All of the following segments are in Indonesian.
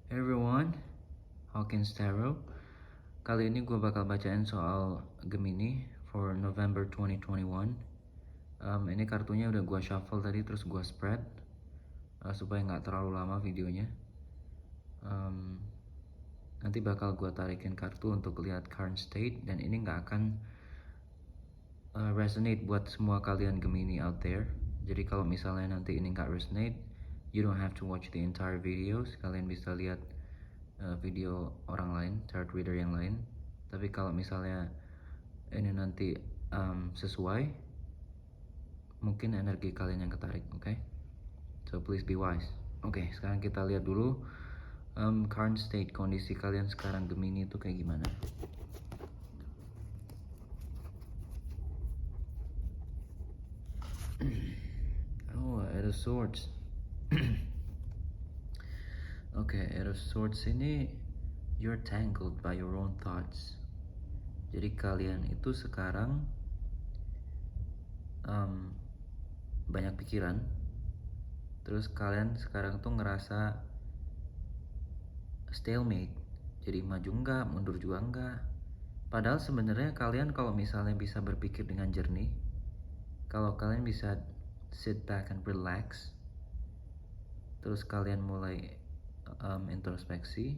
Hey everyone, Hawkins Tarot. Kali ini gue bakal bacain soal Gemini for November 2021. Ini kartunya udah gue shuffle tadi, terus gue spread supaya nggak terlalu lama videonya. Nanti bakal gue tarikin kartu untuk lihat current state, dan ini nggak akan resonate buat semua kalian Gemini out there. Jadi kalau misalnya nanti ini nggak resonate, you don't have to watch the entire videos. Kalian bisa lihat video orang lain, chart reader yang lain. Tapi kalau misalnya ini nanti sesuai, mungkin energi kalian yang ketarik, oke? So please be wise. Oke, sekarang kita lihat dulu current state, kondisi kalian sekarang Gemini itu kayak gimana. Oh, Eight of Swords. Oke, Eight of Swords ini you're tangled by your own thoughts. Jadi kalian itu sekarang banyak pikiran. Terus kalian sekarang tuh ngerasa stalemate. Jadi maju enggak, mundur juga enggak. Padahal sebenarnya kalian kalau misalnya bisa berpikir dengan jernih, kalau kalian bisa sit back and relax, terus kalian mulai introspeksi,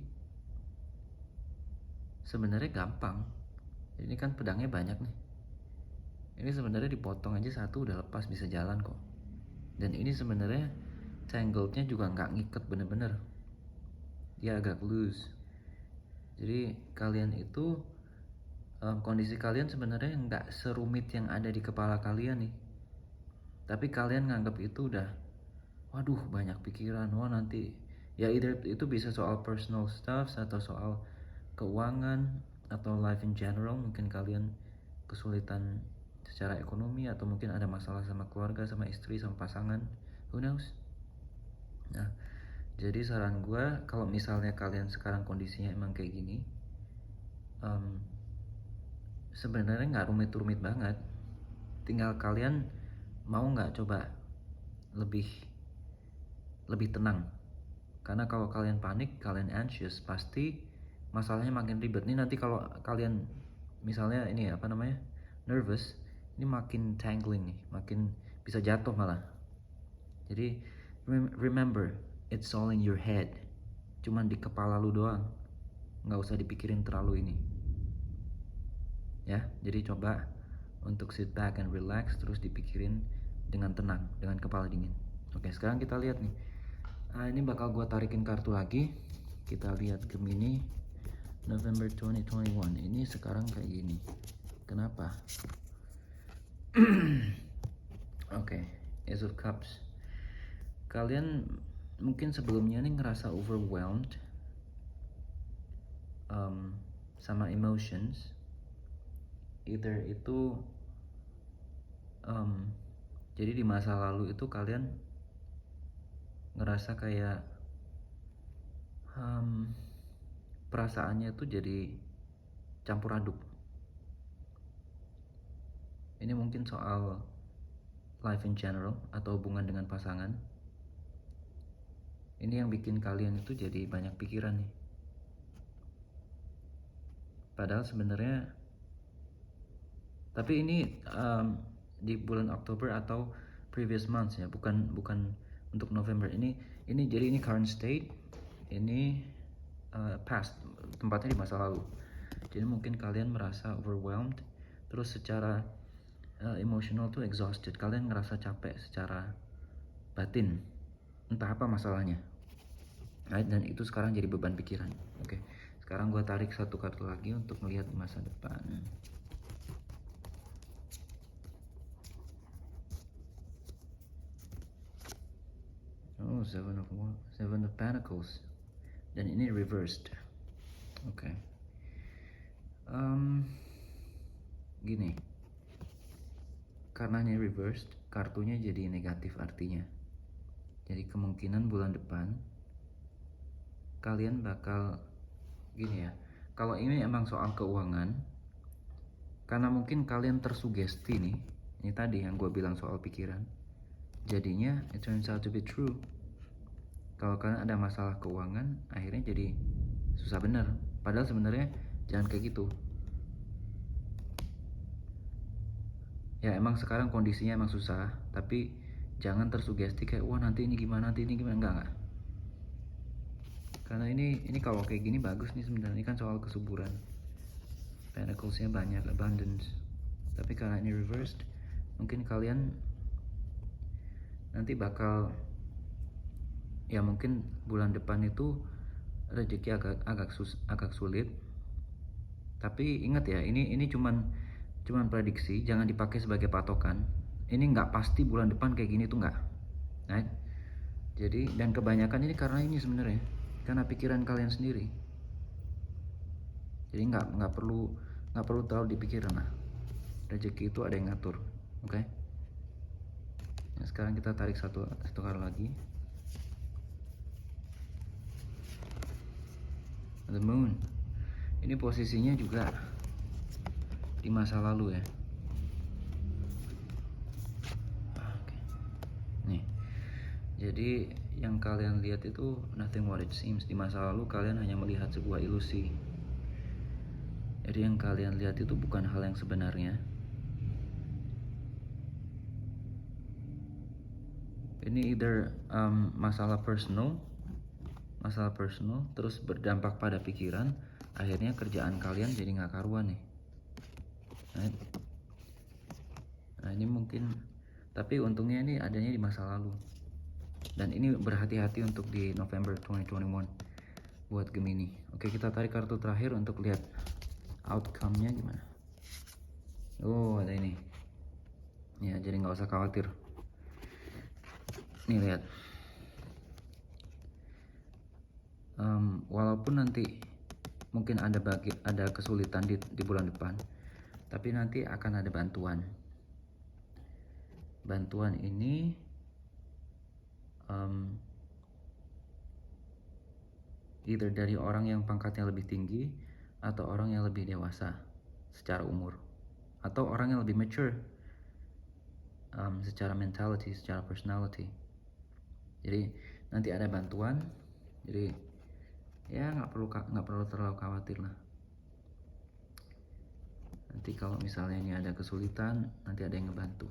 sebenarnya gampang. Ini kan pedangnya banyak nih. Ini sebenarnya dipotong aja satu udah lepas, bisa jalan kok. Dan ini sebenarnya tanglednya juga nggak ngikat bener-bener, dia agak loose. Jadi kalian itu kondisi kalian sebenarnya nggak serumit yang ada di kepala kalian nih. Tapi kalian nganggap itu udah, waduh banyak pikiran, wah nanti ya either itu bisa soal personal stuff atau soal keuangan atau life in general. Mungkin kalian kesulitan secara ekonomi, atau mungkin ada masalah sama keluarga, sama istri, sama pasangan, who knows. Nah, jadi saran gue, kalau misalnya kalian sekarang kondisinya emang kayak gini, sebenarnya nggak rumit-rumit banget. Tinggal kalian mau nggak coba lebih tenang. Karena kalau kalian panik, kalian anxious, pasti masalahnya makin ribet. Nih nanti kalau kalian misalnya ini nervous, ini makin tangling nih, makin bisa jatuh malah. Jadi remember, it's all in your head. Cuman di kepala lu doang, nggak usah dipikirin terlalu ini. Ya, jadi coba untuk sit back and relax, terus dipikirin dengan tenang, dengan kepala dingin. Oke, sekarang kita lihat nih. Ini bakal gue tarikin kartu lagi. Kita lihat Gemini November 2021. Ini sekarang kayak gini. Kenapa? Oke, Ace of Cups. Kalian mungkin sebelumnya nih ngerasa overwhelmed sama emotions. Either itu jadi di masa lalu itu kalian ngerasa kayak perasaannya tuh jadi campur aduk. Ini mungkin soal life in general atau hubungan dengan pasangan. Ini yang bikin kalian itu jadi banyak pikiran nih. Padahal sebenarnya, tapi ini di bulan Oktober atau previous months ya, bukan untuk November. Ini jadi ini current state, ini past, tempatnya di masa lalu. Jadi mungkin kalian merasa overwhelmed, terus secara emotional tuh exhausted. Kalian ngerasa capek secara batin, entah apa masalahnya. Right? Dan itu sekarang jadi beban pikiran. Oke, sekarang gue tarik satu kartu lagi untuk melihat masa depan. Oh, Seven of Pentacles. Dan ini reversed. Oke. Gini. Karena ini reversed, kartunya jadi negatif artinya. Jadi kemungkinan bulan depan kalian bakal gini ya. Kalau ini emang soal keuangan, karena mungkin kalian tersugesti nih. Ini tadi yang gue bilang soal pikiran. Jadinya it turns out to be true. kalau kalian ada masalah keuangan akhirnya jadi susah bener. Padahal sebenarnya jangan kayak gitu. Ya emang sekarang kondisinya emang susah, tapi jangan tersugesti kayak wah nanti ini gimana, enggak. Karena ini kalau kayak gini bagus nih sebenarnya, ini kan soal kesuburan. Pentacles-nya banyak, abundance. Tapi karena ini reversed, mungkin kalian nanti bakal, ya mungkin bulan depan itu rezeki agak sulit. Tapi ingat ya, ini cuman prediksi, jangan dipakai sebagai patokan. Ini nggak pasti bulan depan kayak gini tuh nggak. Right? Jadi dan kebanyakan ini karena ini sebenarnya karena pikiran kalian sendiri. Jadi nggak perlu terlalu dipikirin lah. Rezeki itu ada yang ngatur, oke? Okay? Nah, sekarang kita tarik satu kartu lagi. The Moon. Ini posisinya juga di masa lalu ya. Oke. Nih. Jadi yang kalian lihat itu nothing what it seems. Di masa lalu kalian hanya melihat sebuah ilusi. Jadi yang kalian lihat itu bukan hal yang sebenarnya. Ini either masalah personal terus berdampak pada pikiran, akhirnya kerjaan kalian jadi nggak karuan nih. Nah ini mungkin, tapi untungnya ini adanya di masa lalu, dan ini berhati-hati untuk di November 2021 buat Gemini. Oke, kita tarik kartu terakhir untuk lihat outcome-nya gimana. Oh, ada ini ya, jadi nggak usah khawatir. Nih lihat, walaupun nanti mungkin ada kesulitan di bulan depan, tapi nanti akan ada bantuan. Bantuan ini either dari orang yang pangkatnya lebih tinggi atau orang yang lebih dewasa secara umur, atau orang yang lebih mature secara mentality, secara personality. Jadi nanti ada bantuan, jadi ya nggak perlu terlalu khawatir lah. Nanti kalau misalnya ini ada kesulitan, nanti ada yang ngebantu,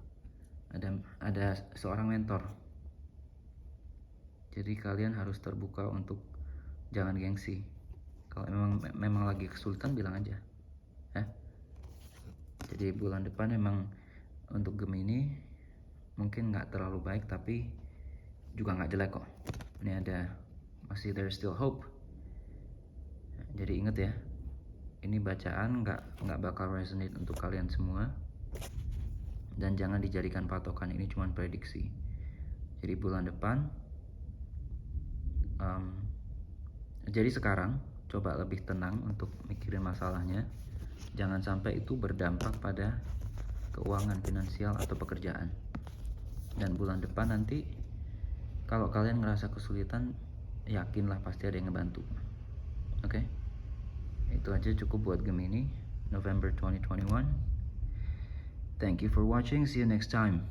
ada seorang mentor. Jadi kalian harus terbuka untuk jangan gengsi. Kalau memang lagi kesulitan bilang aja ya. Jadi bulan depan memang untuk Gemini mungkin nggak terlalu baik, tapi juga nggak jelek kok. Ini ada masih there's still hope. Jadi inget ya, ini bacaan nggak bakal resonate untuk kalian semua, dan jangan dijadikan patokan. Ini cuma prediksi. Jadi bulan depan, jadi sekarang coba lebih tenang untuk mikirin masalahnya. Jangan sampai itu berdampak pada keuangan, finansial, atau pekerjaan. Dan bulan depan nanti kalau kalian ngerasa kesulitan, yakinlah pasti ada yang ngebantu. Oke? Itu aja cukup buat Gemini November 2021. Thank you for watching. See you next time.